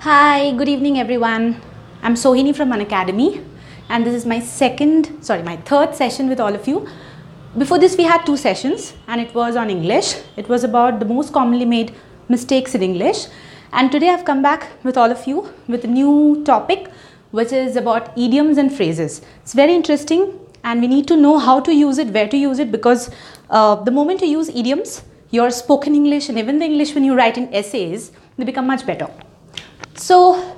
Hi, good evening everyone. I'm Sohini from Unacademy and this is my third session with all of you. Before this we had two sessions and it was on English. It was about the most commonly made mistakes in English, and today I've come back with all of you with a new topic which is about idioms and phrases. It's very interesting and we need to know how to use it, where to use it, because the moment you use idioms, your spoken English and even the English when you write in essays, they become much better. So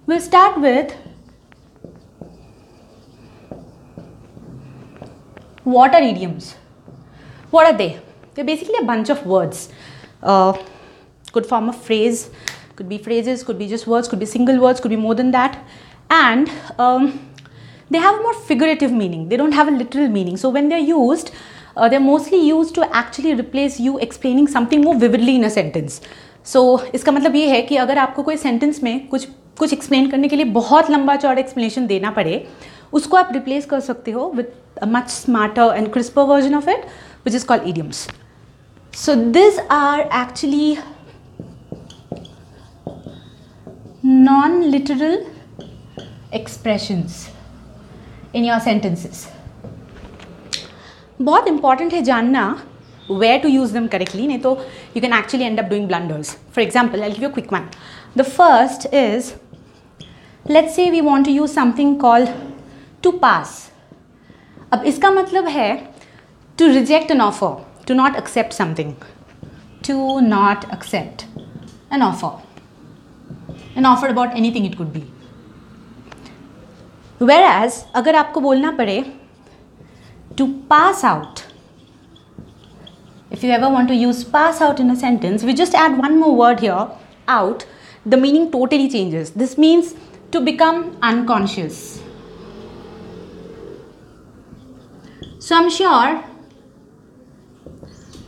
we'll start with what are idioms? What are they? They're basically a bunch of words. Could form a phrase, could be phrases, could be just words, could be single words, could be more than that. And they have a more figurative meaning. They don't have a literal meaning. So when they're used, they're mostly used to actually replace you explaining something more vividly in a sentence. So इसका मतलब ये है कि अगर आपको कोई sentence में कुछ एक्सप्लेन करने के लिए बहुत लंबा चौड़ा एक्सप्लेनेशन देना पड़े, उसको आप रिप्लेस कर सकते हो with a much smarter and crisper version of it, which is called idioms. So these are actually non-literal expressions in your sentences. बहुत important है जानना where to use them correctly, नहीं तो you can actually end up doing blunders. For example, I'll give you a quick one. The first is, let's say we want to use something called to pass. अब इसका मतलब है to reject an offer, to not accept something, to not accept an offer about anything it could be. Whereas अगर आपको बोलना पड़े to pass out, if you ever want to use pass out in a sentence, we just add one more word here, out, the meaning totally changes. This means to become unconscious. So I'm sure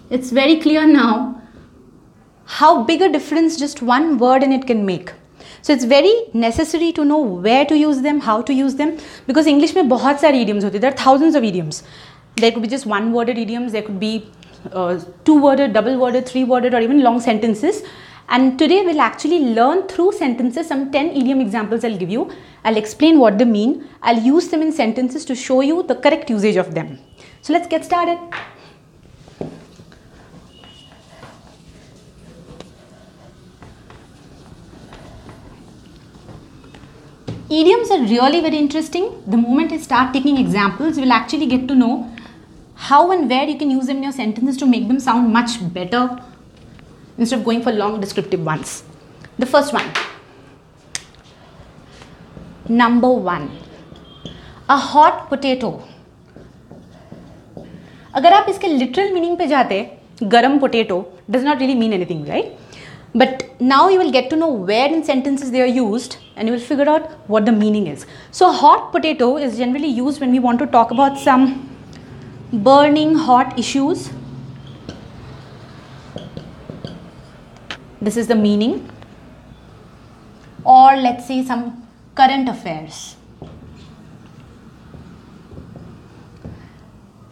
it's very clear now how big a difference just one word in it can make. So it's very necessary to know where to use them, how to use them, because English में बहुत सारे idioms होते हैं. There are thousands of idioms. There could be just one-worded idioms. There could be two-worded, double-worded, three-worded, or even long sentences. And today we'll actually learn through sentences some 10 idiom examples I'll give you. I'll explain what they mean. I'll use them in sentences to show you the correct usage of them. So let's get started. Idioms are really very interesting. The moment I start taking examples, you'll actually get to know how and where you can use them in your sentences to make them sound much better instead of going for long descriptive ones. The first one. Number one. A hot potato. अगर आप इसके literal meaning पे जाते, गरम potato does not really mean anything, right? But now you will get to know where in sentences they are used and you will figure out what the meaning is. So hot potato is generally used when we want to talk about some burning hot issues. This is the meaning. Or let's say some current affairs.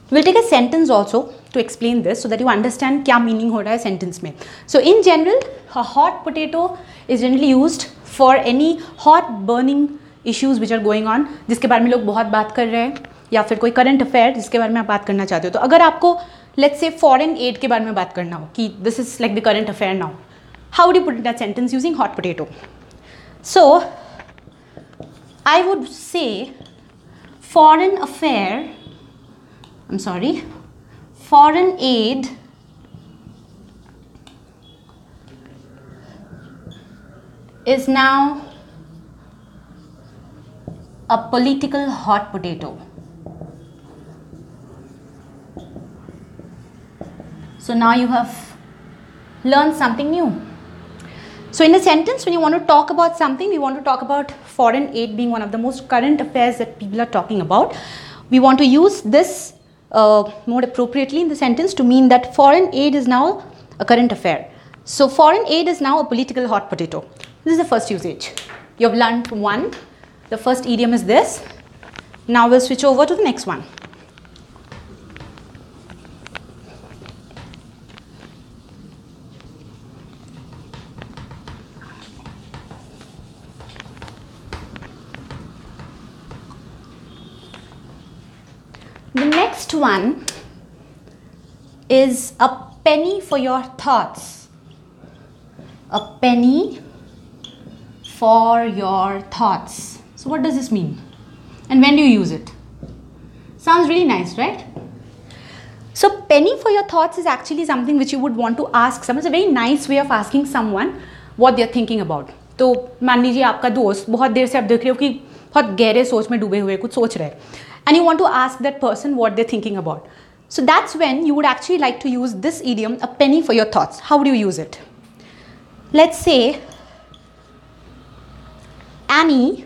We'll take a sentence also to explain this so that you understand क्या meaning हो रहा है sentence में. So in general, a hot potato is generally used for any hot burning issues which are going on, जिसके बारे में लोग बहुत बात कर रहे हैं, या फिर कोई करंट अफेयर जिसके बारे में आप बात करना चाहते हो. तो अगर आपको लेट्स से फॉरेन एड के बारे में बात करना हो कि this is like the current affair now, how would you put that sentence using hot potato? So I would say foreign affair, foreign aid is now a political hot potato. So now you have learned something new. So in a sentence, when you want to talk about something, we want to talk about foreign aid being one of the most current affairs that people are talking about. We want to use this more appropriately in the sentence to mean that foreign aid is now a current affair. So foreign aid is now a political hot potato. This is the first usage. You have learned one. The first idiom is this. Now we'll switch over to the next one. next one is a penny for your thoughts. A penny for your thoughts. So what does this mean? And when do you use it? Sounds really nice, right? So penny for your thoughts is actually something which you would want to ask someone. It's a very nice way of asking someone what they're thinking about. तो मान लीजिए आपका दोस्त बहुत देर से आप देख रहे हो कि बहुत गहरे सोच में डूबे हुए कुछ सोच रहे हैं, and you want to ask that person what they're thinking about. So that's when you would actually like to use this idiom, a penny for your thoughts. How would you use it? Let's say, Annie,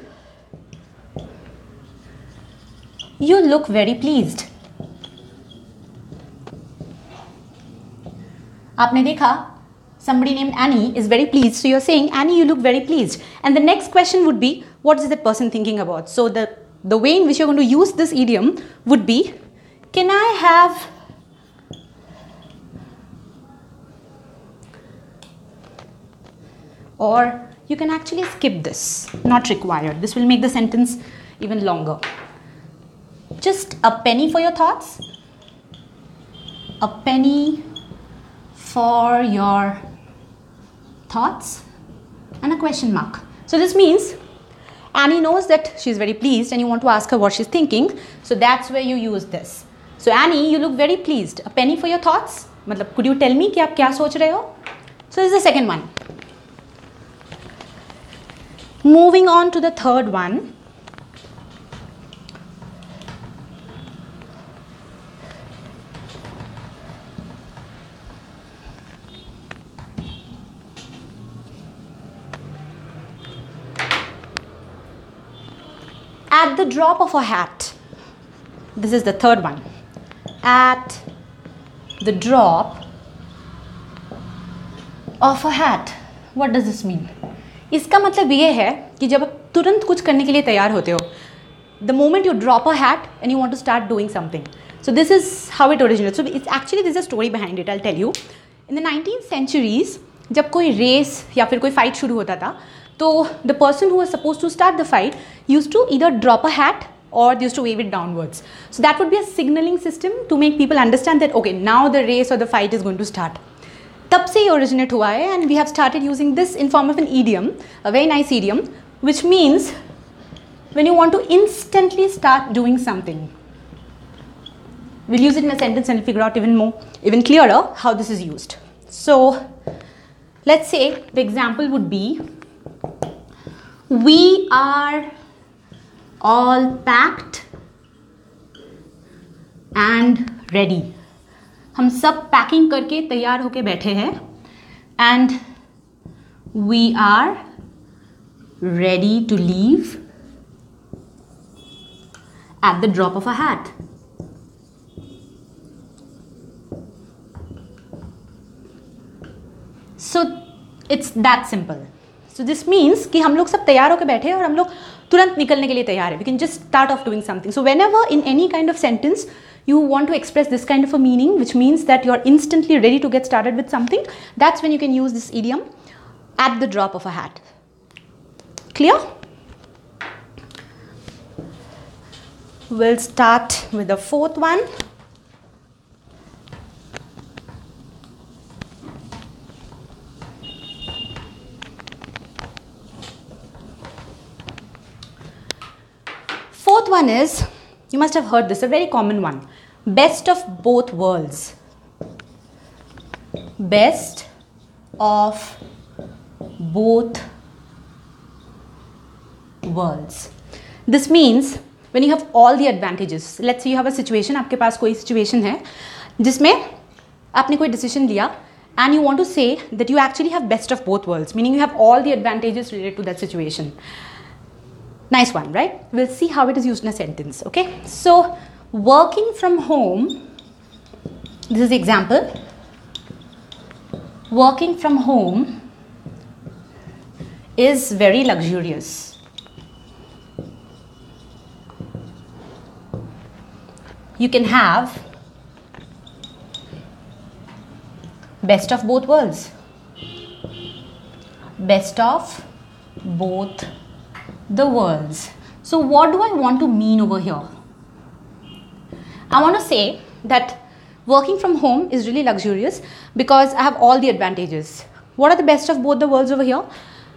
you look very pleased. आपने देखा, somebody named Annie is very pleased. So you're saying, Annie, you look very pleased. And the next question would be, what is that person thinking about? So the way in which you're going to use this idiom would be, can I have or you can actually skip this, not required. This will make the sentence even longer. Just a penny for your thoughts. A penny for your thoughts and a question mark. So this means Annie knows that she's very pleased and you want to ask her what she's thinking. So that's where you use this. So Annie, you look very pleased. A penny for your thoughts. मतलब, could you tell me कि आप क्या सोच रहे हो? So this is the second one. Moving on to the third one. At the drop of a hat. This is the third one. At the drop of a hat. What does this mean? इसका मतलब ये है कि जब आप तुरंत कुछ करने के लिए तैयार होते हो, the moment you drop a hat and you want to start doing something. So this is how it originated. So it's actually, there's a story behind it. I'll tell you. In the 19th centuries, जब कोई race या फिर कोई fight शुरू होता था, तो the person who was supposed to start the fight used to either drop a hat or they used to wave it downwards. So that would be a signaling system to make people understand that, okay, now the race or the fight is going to start. तब से ये originate हुआ है, and we have started using this in form of an idiom, a very nice idiom, which means when you want to instantly start doing something. We'll use it in a sentence and figure out even clearer how this is used. So let's say the example would be, we are all packed and ready. हम सब packing करके तैयार होके बैठे हैं, and we are ready to leave at the drop of a hat. So it's that simple. So this means कि हम लोग सब तैयार होके बैठे हैं और हम लोग तुरंत निकलने के लिए तैयार है. We can just start off doing something. So whenever in any kind of sentence you want to express this kind of a meaning, which means that you're instantly ready to get started with something, that's when you can use this idiom, at the drop of a hat. Clear? We'll start with the fourth one. Fourth one is, you must have heard this, a very common one. Best of both worlds. Best of both worlds. This means when you have all the advantages. Let's say you have a situation, आपके पास कोई situation है जिसमें आपने कोई decision लिया, and you want to say that you actually have best of both worlds, meaning you have all the advantages related to that situation. Nice one, right? We'll see how it is used in a sentence, okay? So, working from home, this is the example. Working from home is very luxurious. You can have best of both worlds. Best of both the worlds. So what do I want to mean over here? I want to say that working from home is really luxurious because I have all the advantages. What are the best of both the worlds over here?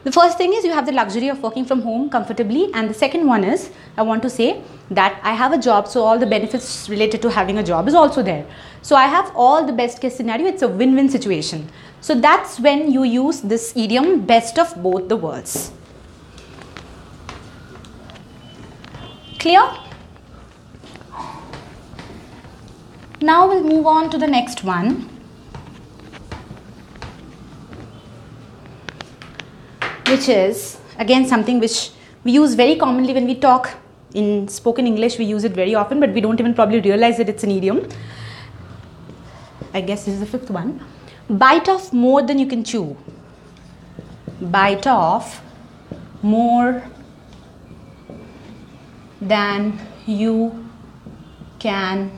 The first thing is you have the luxury of working from home comfortably, and the second one is I want to say that I have a job, so all the benefits related to having a job is also there. So I have all the best case scenario. It's a win-win situation. So that's when you use this idiom, best of both the worlds. Clear? Now we'll move on to the next one, which is again something which we use very commonly when we talk in spoken English. We use it very often, but we don't even probably realize that it's an idiom. I guess this is the fifth one. Bite off more than you can chew. Bite off more than you can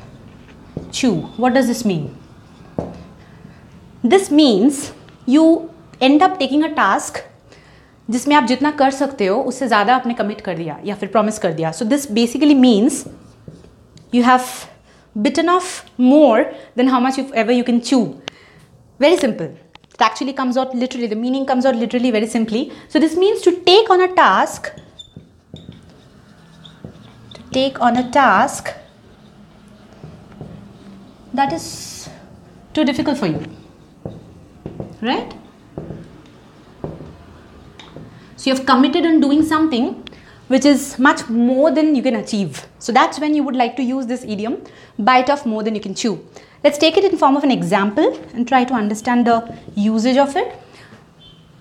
chew. What does this mean? This means you end up taking a task जिसमें आप जितना कर सकते हो उससे ज़्यादा आपने commit कर दिया या फिर प्रॉमिस कर दिया. So this basically means you have bitten off more than how much ever you can chew. Very simple. It actually comes out literally. The meaning comes out literally very simply. So this means to take on a task. To take on a task that is too difficult for you, right? So you have committed on doing something which is much more than you can achieve. So that's when you would like to use this idiom, bite off more than you can chew. Let's take it in form of an example and try to understand the usage of it.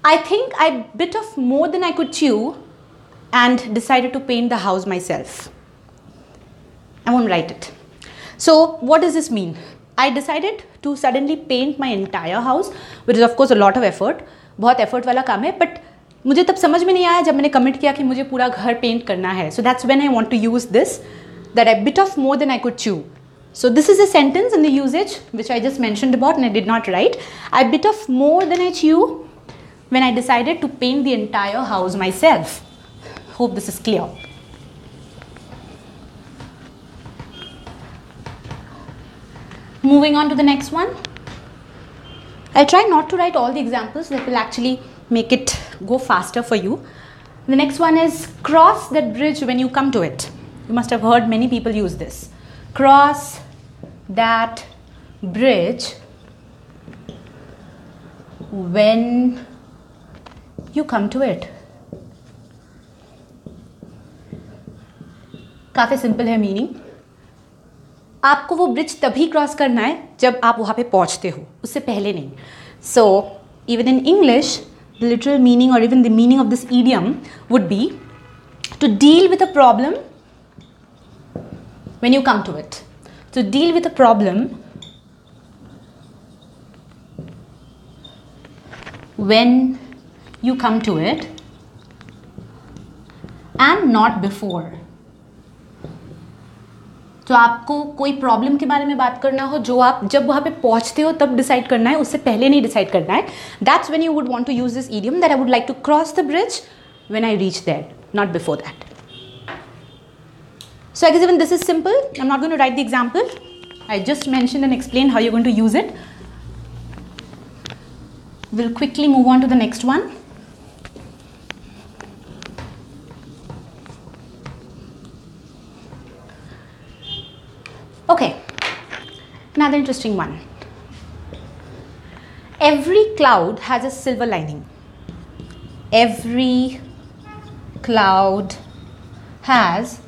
I think I bit off more than I could chew and decided to paint the house myself. I won't write it. So what does this mean? I decided to suddenly paint my entire house, which is of course a lot of effort. बहुत effort वाला काम है, but मुझे तब समझ में नहीं आया जब मैंने commit किया कि मुझे पूरा घर paint करना है. So that's when I want to use this, that I bit off more than I could chew. So this is a sentence in the usage which I just mentioned about and I did not write. I bit off more than I chew when I decided to paint the entire house myself. Hope this is clear. Moving on to the next one. I'll try not to write all the examples that will actually make it go faster for you. The next one is cross that bridge when you come to it. You must have heard many people use this. Cross that bridge when you come to it. काफ़ी simple है meaning. आपको वो bridge तभी cross करना है जब आप वहाँ पे पहुँचते हो, उससे पहले नहीं. So even in English, the literal meaning or even the meaning of this idiom would be to deal with a problem when you come to it. To deal with a problem when you come to it and not before. तो आपको कोई problem के बारे में बात करना हो जो आप जब वहाँ पे पहुँचते हो तब डिसाइड करना है, उससे पहले नहीं डिसाइड करना है. That's when you would want to use this idiom, that I would like to cross the bridge when I reach there, not before that. So I guess even this is simple. I'm not going to write the example. I just mentioned and explained how you're going to use it. We'll quickly move on to the next one. Okay, another interesting one. Every cloud has a silver lining. Every cloud has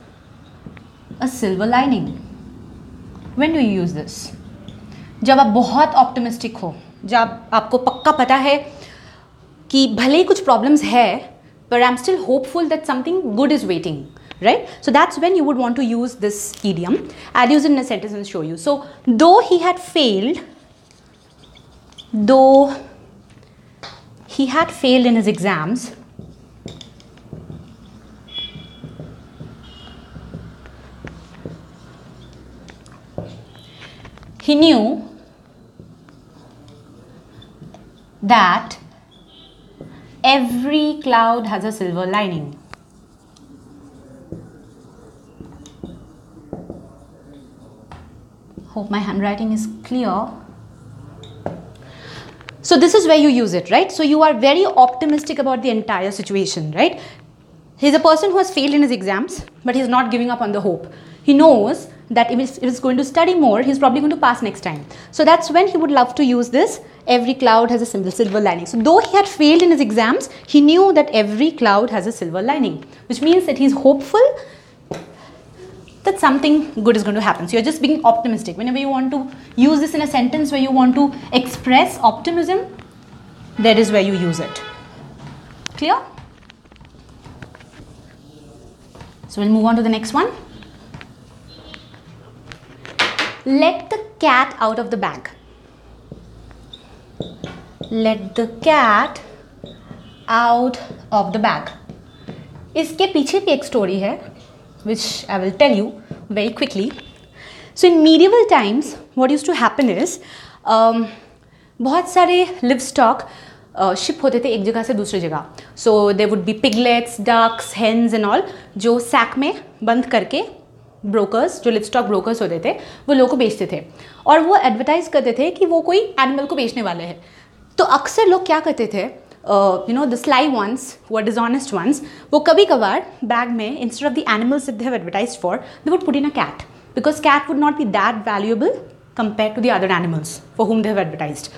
a silver lining. When do you use this? जब आप बहुत optimistic हो, जब आपको पक्का पता है कि भले ही कुछ problems है, but I'm still hopeful that something good is waiting. Right? So that's when you would want to use this idiom. I'll use it in a sentence and show you. So, though he had failed in his exams, he knew that every cloud has a silver lining. Hope my handwriting is clear. So this is where you use it, right? So you are very optimistic about the entire situation, right? He's a person who has failed in his exams, but he's not giving up on the hope. He knows that if he's going to study more, he's probably going to pass next time. So that's when he would love to use this. Every cloud has a silver lining. So though he had failed in his exams, he knew that every cloud has a silver lining, which means that he's hopeful that something good is going to happen. So you're just being optimistic. Whenever you want to use this in a sentence where you want to express optimism, that is where you use it. Clear? So we'll move on to the next one. Let the cat out of the bag. Let the cat out of the bag. इसके पीछे भी एक story है, which I will tell you very quickly. So in medieval times, what used to happen is, बहुत सारे livestock ship होते थे एक जगह से दूसरी जगह. So there would be piglets, ducks, hens and all, जो सैक में बंद करके ब्रोकर्स, जो लिवस्टॉक ब्रोकर्स होते थे, वो लोगों को बेचते थे और वो एडवर्टाइज करते थे कि वो कोई एनिमल को बेचने वाले हैं. तो अक्सर लोग क्या करते थे, द स्लाई वंस, वो डिसऑनेस्ट वंस, वो कभी कभार बैग में instead of the animals that they have advertised for, they would put in a cat, because cat would not be that valuable compared to the other animals for whom they have advertised.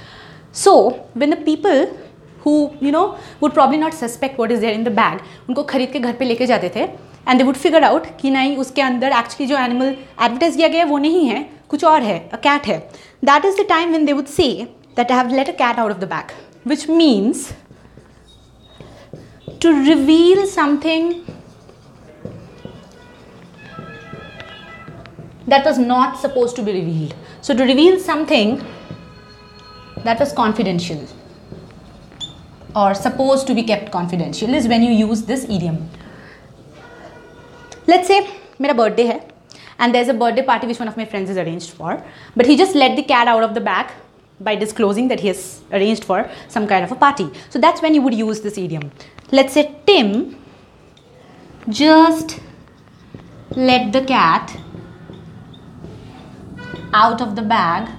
So when the people who would probably not suspect what is there in the bag, उनको खरीद के घर पे लेके जाते थे and they would figure out कि नहीं उसके अंदर actually जो animal advertise किया गया है वो नहीं है, कुछ और है, a cat है. That is the time when they would say that I have let a cat out of the bag, which means to reveal something that was not supposed to be revealed. So to reveal something that was confidential or supposed to be kept confidential is when you use this idiom. Let's say मेरा birthday है and there's a birthday party which one of my friends is arranged for, but he just let the cat out of the bag by disclosing that he has arranged for some kind of a party. So that's when you would use this idiom. Let's say Tim just let the cat out of the bag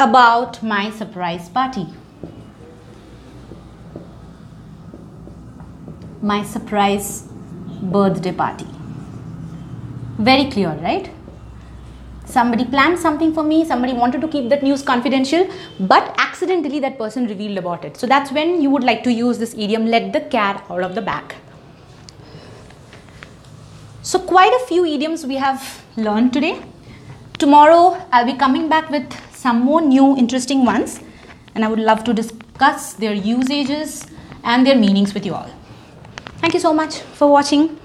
about my surprise party. My surprise birthday party. Very clear, right? Somebody planned something for me, somebody wanted to keep that news confidential, but accidentally that person revealed about it. So that's when you would like to use this idiom, let the cat out of the bag. So quite a few idioms we have learned today. Tomorrow I'll be coming back with some more new interesting ones, and I would love to discuss their usages and their meanings with you all. Thank you so much for watching.